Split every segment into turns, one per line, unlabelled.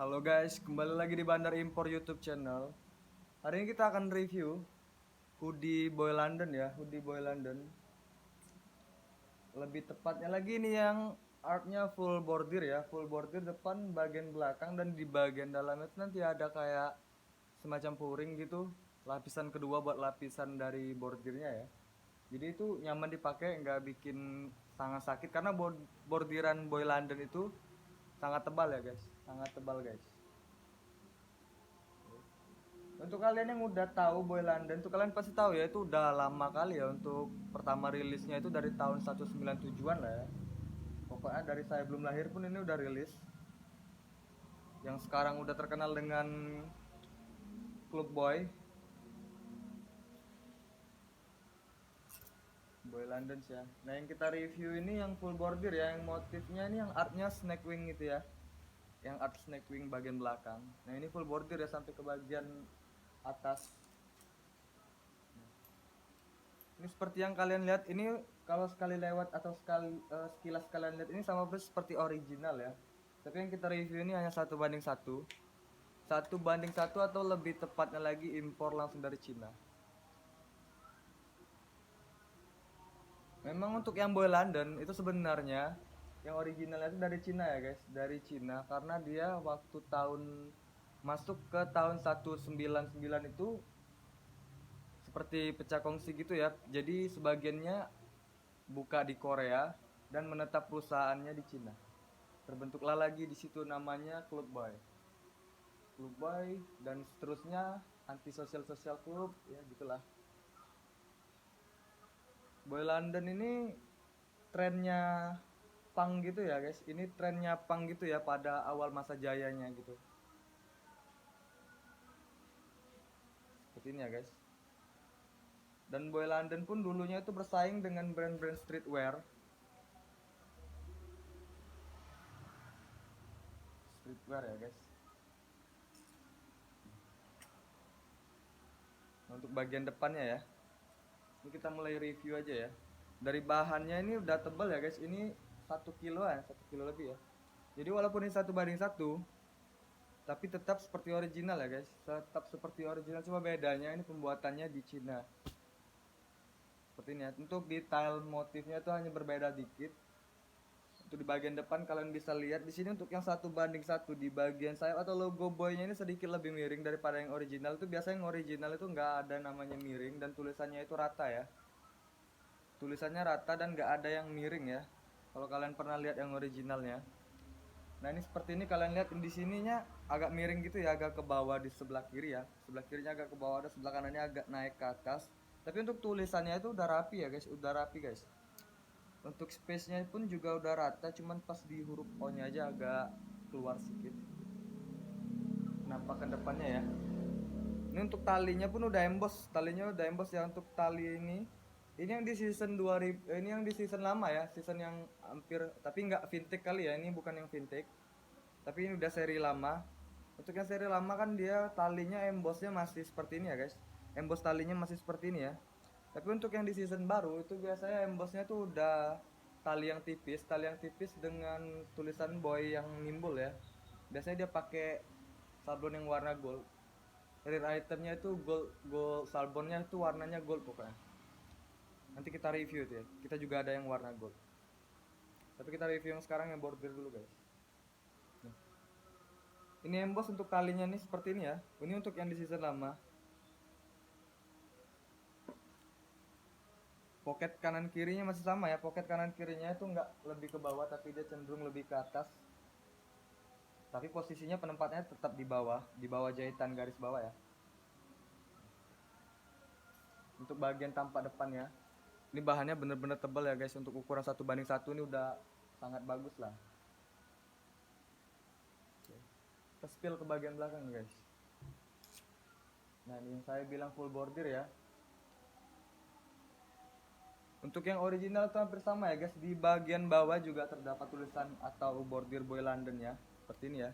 Halo guys, kembali lagi di Bandar Impor YouTube channel. Hari ini kita akan review hoodie Boy London ya, hoodie Boy London. Lebih tepatnya lagi ini yang artnya full bordir ya, full bordir depan, bagian belakang, dan di bagian dalamnya itu nanti ada kayak semacam puring gitu, lapisan kedua buat lapisan dari bordirnya ya. Jadi itu nyaman dipakai, nggak bikin sangat sakit karena bordiran Boy London itu sangat tebal ya guys, sangat tebal guys. Untuk kalian yang udah tahu Boy London tuh kalian pasti tahu ya, itu udah lama kali ya. Untuk pertama rilisnya itu dari tahun 197-an lah ya. Pokoknya dari saya belum lahir pun ini udah rilis. Yang sekarang udah terkenal dengan Club Boy, Boy London ya. Nah, yang kita review ini yang full bordir ya, yang motifnya ini yang artnya snake wing gitu ya. Yang art snake wing bagian belakang. Nah, ini full bordir ya sampai ke bagian atas. Ini seperti yang kalian lihat ini, kalau sekali lewat atau sekilas kalian lihat ini sama persis seperti original ya. Tapi yang kita review ini hanya 1:1. 1:1 atau lebih tepatnya lagi impor langsung dari Cina. Memang untuk yang Boy London itu sebenarnya yang originalnya itu dari Cina ya guys, dari Cina, karena dia waktu tahun masuk ke tahun 199 itu seperti pecah kongsi gitu ya. Jadi sebagiannya buka di Korea dan menetap perusahaannya di Cina. Terbentuklah lagi di situ namanya Club Boy. Club Boy dan seterusnya, anti sosial sosial club ya gitulah. Boy London ini trennya punk gitu ya guys. Ini trennya punk gitu ya pada awal masa jayanya gitu. Seperti ini ya guys. Dan Boy London pun dulunya itu bersaing dengan brand-brand streetwear. Streetwear ya guys. Nah, untuk bagian depannya ya. Ini kita mulai review aja ya. Dari bahannya ini udah tebal ya guys. Ini 1 kiloan, 1 kilo lebih ya. Jadi walaupun ini 1:1, tapi tetap seperti original ya guys. Tetap seperti original, cuma bedanya ini pembuatannya di Cina. Seperti ini ya. Untuk detail motifnya itu hanya berbeda dikit. Untuk di bagian depan kalian bisa lihat di sini untuk yang 1:1 di bagian sayap atau logo boynya ini sedikit lebih miring daripada yang original. Itu biasanya yang original itu nggak ada namanya miring dan tulisannya itu rata ya. Tulisannya rata dan nggak ada yang miring ya. Kalau kalian pernah lihat yang originalnya. Nah, ini seperti ini kalian lihat di sininya agak miring gitu ya, agak ke bawah di sebelah kiri ya. Sebelah kirinya agak ke bawah, dan sebelah kanannya agak naik ke atas. Tapi untuk tulisannya itu udah rapi ya guys, udah rapi guys. Untuk space-nya pun juga udah rata, cuman pas di huruf O-nya aja agak keluar sedikit. Nampakkan depannya ya. Ini untuk talinya pun udah emboss, talinya udah emboss ya untuk tali ini. Ini yang di season 2000, ini yang di season lama ya, season yang hampir, tapi nggak vintage kali ya, ini bukan yang vintage. Tapi ini udah seri lama. Untuk yang seri lama kan dia talinya embossnya masih seperti ini ya guys. Emboss talinya masih seperti ini ya. Tapi untuk yang di season baru itu biasanya embossnya tuh udah tali yang tipis dengan tulisan boy yang nimbul ya. Biasanya dia pakai sablon yang warna gold. Rare itemnya itu gold, gold sablonnya itu warnanya gold pokoknya. Nanti kita review tuh ya. Kita juga ada yang warna gold. Tapi kita review yang sekarang yang border dulu guys. Nih. Ini emboss untuk talinya nih seperti ini ya. Ini untuk yang di season lama. Pocket kanan kirinya masih sama ya. Pocket kanan kirinya itu nggak lebih ke bawah, tapi dia cenderung lebih ke atas. Tapi posisinya penempatnya tetap di bawah jahitan garis bawah ya. Untuk bagian tampak depannya, ini bahannya bener-bener tebal ya guys. Untuk ukuran 1:1 ini udah sangat bagus lah. Kita spill ke bagian belakang guys. Nah, ini yang saya bilang full bordir ya. Untuk yang original itu hampir sama ya guys. Di bagian bawah juga terdapat tulisan atau bordir Boy London ya. Seperti ini ya.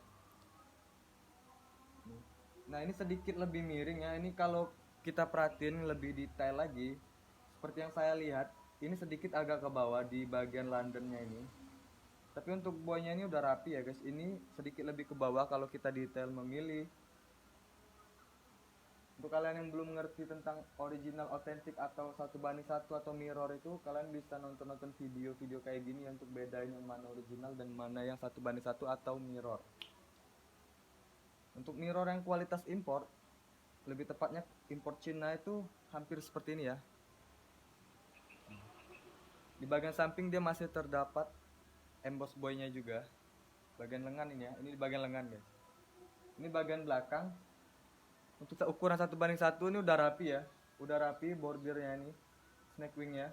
Nah, ini sedikit lebih miring ya. Ini kalau kita perhatiin lebih detail lagi, seperti yang saya lihat, ini sedikit agak ke bawah di bagian Londonnya ini. Tapi untuk boynya ini udah rapi ya guys. Ini sedikit lebih ke bawah kalau kita detail memilih. Untuk kalian yang belum ngerti tentang original, otentik atau 1:1 atau mirror itu, kalian bisa nonton video-video kayak gini ya, untuk bedain yang mana original dan mana yang 1:1 atau mirror. Untuk mirror yang kualitas impor, lebih tepatnya impor Cina, itu hampir seperti ini ya. Di bagian samping dia masih terdapat emboss boynya juga. Bagian lengan ini ya, ini di bagian lengan guys. Ini bagian belakang. Untuk ukuran 1:1 ini udah rapi ya. Udah rapi bordirnya ini. Snake wingnya.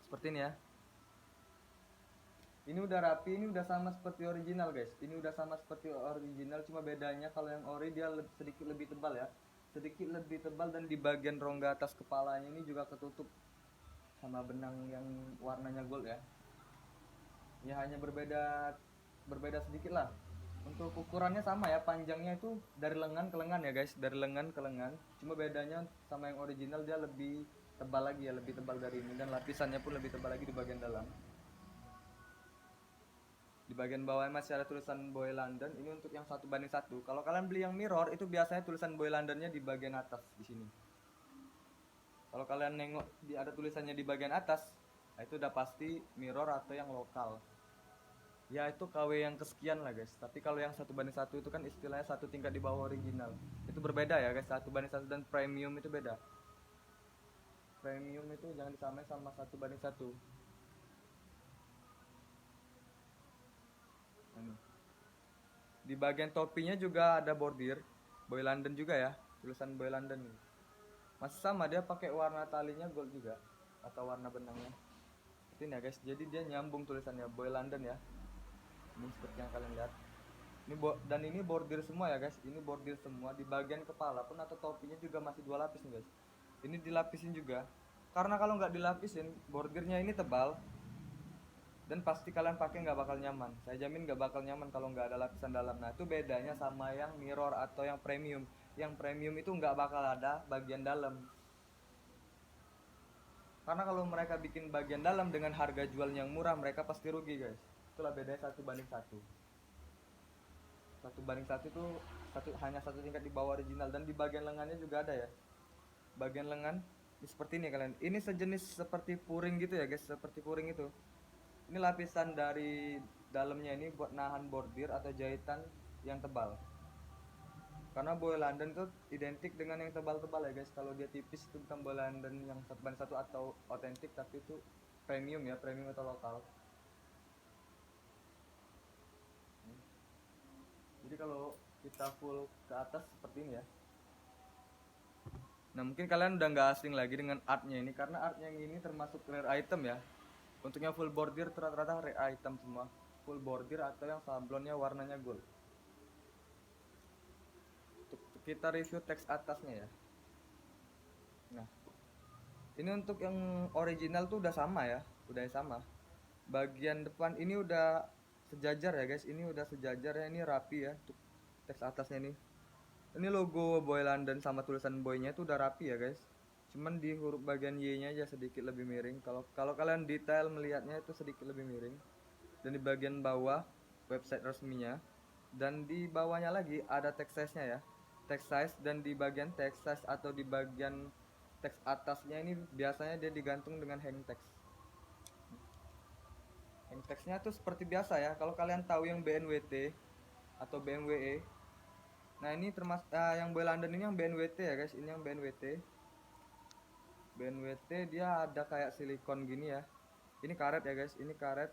Seperti ini ya. Ini udah rapi, ini udah sama seperti original guys. Ini udah sama seperti original, cuma bedanya kalau yang ori dia sedikit lebih tebal ya. Sedikit lebih tebal, dan di bagian rongga atas kepalanya ini juga ketutup sama benang yang warnanya gold ya. Ya hanya berbeda sedikit lah. Untuk ukurannya sama ya, panjangnya itu dari lengan ke lengan ya guys, dari lengan ke lengan. Cuma bedanya sama yang original dia lebih tebal lagi ya, lebih tebal dari ini, dan lapisannya pun lebih tebal lagi di bagian dalam. Di bagian bawahnya masih ada tulisan Boy London. Ini untuk yang 1:1. Kalau kalian beli yang mirror itu biasanya tulisan Boy Londonnya di bagian atas di sini. Kalau kalian nengok ada tulisannya di bagian atas, nah itu udah pasti mirror atau yang lokal. Ya itu KW yang kesekian lah guys. Tapi kalau yang 1:1 itu kan istilahnya satu tingkat di bawah original. Itu berbeda ya guys. 1:1 dan premium itu beda. Premium itu jangan disamain sama 1:1. Di bagian topinya juga ada bordir Boy London juga ya, tulisan Boy London nih. Masih sama, dia pakai warna talinya gold juga atau warna benangnya. Seperti ini ya guys. Jadi dia nyambung tulisannya Boy London ya. Ini seperti yang kalian lihat. Dan ini bordir semua ya guys. Ini bordir semua. Di bagian kepala pun atau topinya juga masih 2 lapis nih guys. Ini dilapisin juga. Karena kalau nggak dilapisin, bordirnya ini tebal, dan pasti kalian pakai nggak bakal nyaman. Saya jamin nggak bakal nyaman kalau nggak ada lapisan dalam. Nah itu bedanya sama yang mirror atau yang premium. Yang premium itu nggak bakal ada bagian dalam. Karena kalau mereka bikin bagian dalam dengan harga jual yang murah, mereka pasti rugi guys. Itulah bedanya 1:1. 1:1 itu hanya satu tingkat di bawah original. Dan di bagian lengannya juga ada ya. Bagian lengan ini seperti ini kalian. Ini sejenis seperti puring gitu ya guys, seperti puring itu. Ini lapisan dari dalamnya ini buat nahan bordir atau jahitan yang tebal. Karena Boy London itu identik dengan yang tebal-tebal ya guys. Kalau dia tipis itu bukan Boy London yang 1:1 atau otentik, tapi itu premium ya, premium atau lokal. Jadi kalau kita full ke atas seperti ini ya. Nah mungkin kalian udah nggak asing lagi dengan artnya ini, karena artnya yang ini termasuk rare item ya. Untuk yang full bordir rata-rata rare item semua. Full bordir atau yang sablonnya warnanya gold. Kita review teks atasnya ya. Nah ini untuk yang original tuh udah sama ya, udah sama. Bagian depan ini udah sejajar ya guys, ini udah sejajar ya, ini rapi ya. Untuk teks atasnya nih, ini logo Boy London sama tulisan boynya itu udah rapi ya guys. Cuman di huruf bagian Y nya aja sedikit lebih miring. Kalau kalian detail melihatnya itu sedikit lebih miring. Dan di bagian bawah website resminya, dan di bawahnya lagi ada text size nya ya, text size. Dan di bagian text size atau di bagian teks atasnya ini biasanya dia digantung dengan hang text. Hang textnya tuh seperti biasa ya, kalau kalian tahu yang BNWT atau BMWE. Nah ini termasuk yang Boy London ini yang BNWT ya guys. Ini yang BNWT. BNWT dia ada kayak silikon gini ya. Ini karet ya guys, ini karet.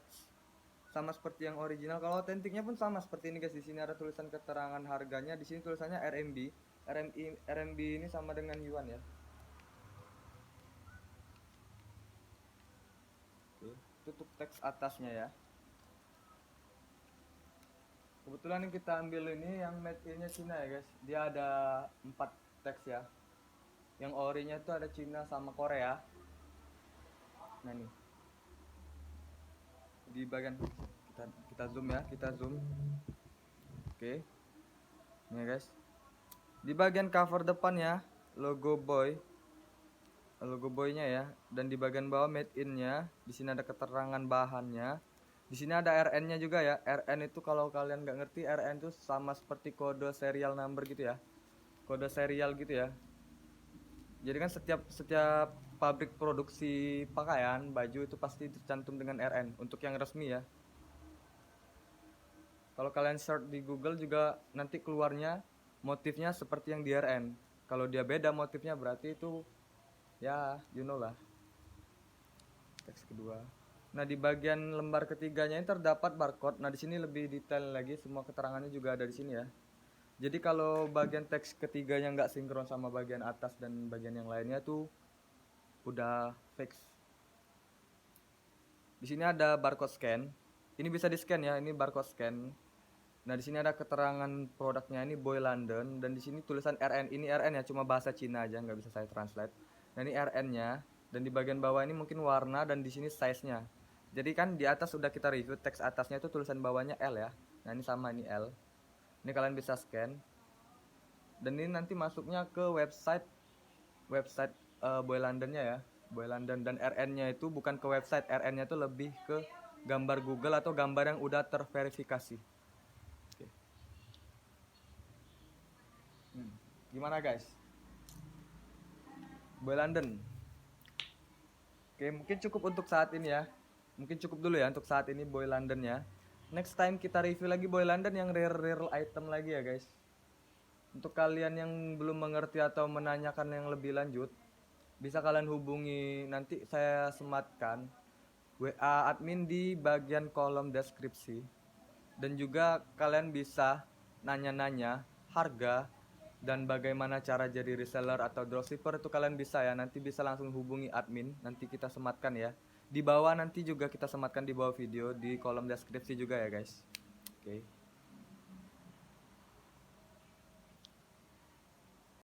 Sama seperti yang original. Kalau otentiknya pun sama seperti ini guys. Di sini ada tulisan keterangan harganya. Di sini tulisannya RMB. RMB ini sama dengan yuan ya. Oke, tutup teks atasnya ya. Kebetulan yang kita ambil ini yang made in-nya Cina ya guys. Dia ada 4 teks ya. Yang orinya itu ada Cina sama Korea. Nah nih, di bagian kita zoom ya, kita zoom. Oke, ini ya guys. Di bagian cover depannya logo boynya ya, dan di bagian bawah made in-nya. Di sini ada keterangan bahannya, Di sini ada RN-nya juga ya. RN itu kalau kalian nggak ngerti, RN itu sama seperti kode serial number gitu ya. Kode serial gitu ya. Jadi kan setiap setiap pabrik produksi pakaian, baju itu pasti tercantum dengan RN untuk yang resmi ya. Kalau kalian search di Google juga nanti keluarnya motifnya seperti yang di RN. Kalau dia beda motifnya berarti itu ya you know lah. Teks kedua. Nah, di bagian lembar ketiganya ini terdapat barcode. Nah, di sini lebih detail lagi, semua keterangannya juga ada di sini ya. Jadi kalau bagian teks ketiganya nggak sinkron sama bagian atas dan bagian yang lainnya tuh udah fix. Di sini ada barcode scan. Ini bisa di scan ya, ini barcode scan. Nah, di sini ada keterangan produknya, ini Boy London, dan di sini tulisan RN. Ini RN ya, cuma bahasa Cina aja, nggak bisa saya translate. Nah, ini RN-nya, dan di bagian bawah ini mungkin warna, dan di sini size-nya. Jadi kan di atas sudah kita review, teks atasnya itu tulisan bawahnya L ya. Nah, ini sama, ini L. Ini kalian bisa scan. Dan ini nanti masuknya ke website Boy London-nya ya. Boy London, dan RN-nya itu bukan ke website, RN-nya itu lebih ke gambar Google atau gambar yang udah terverifikasi. Oke. Gimana guys? Boy London. Oke, mungkin cukup untuk saat ini ya. Mungkin cukup dulu ya untuk saat ini Boy London ya. Next time kita review lagi Boy London yang rare item lagi ya guys. Untuk kalian yang belum mengerti atau menanyakan yang lebih lanjut, bisa kalian hubungi, nanti saya sematkan WA admin di bagian kolom deskripsi. Dan juga kalian bisa nanya-nanya harga dan bagaimana cara jadi reseller atau dropshipper, itu kalian bisa ya. Nanti bisa langsung hubungi admin, nanti kita sematkan ya. Di bawah nanti juga kita sematkan di bawah video, di kolom deskripsi juga ya guys. Oke.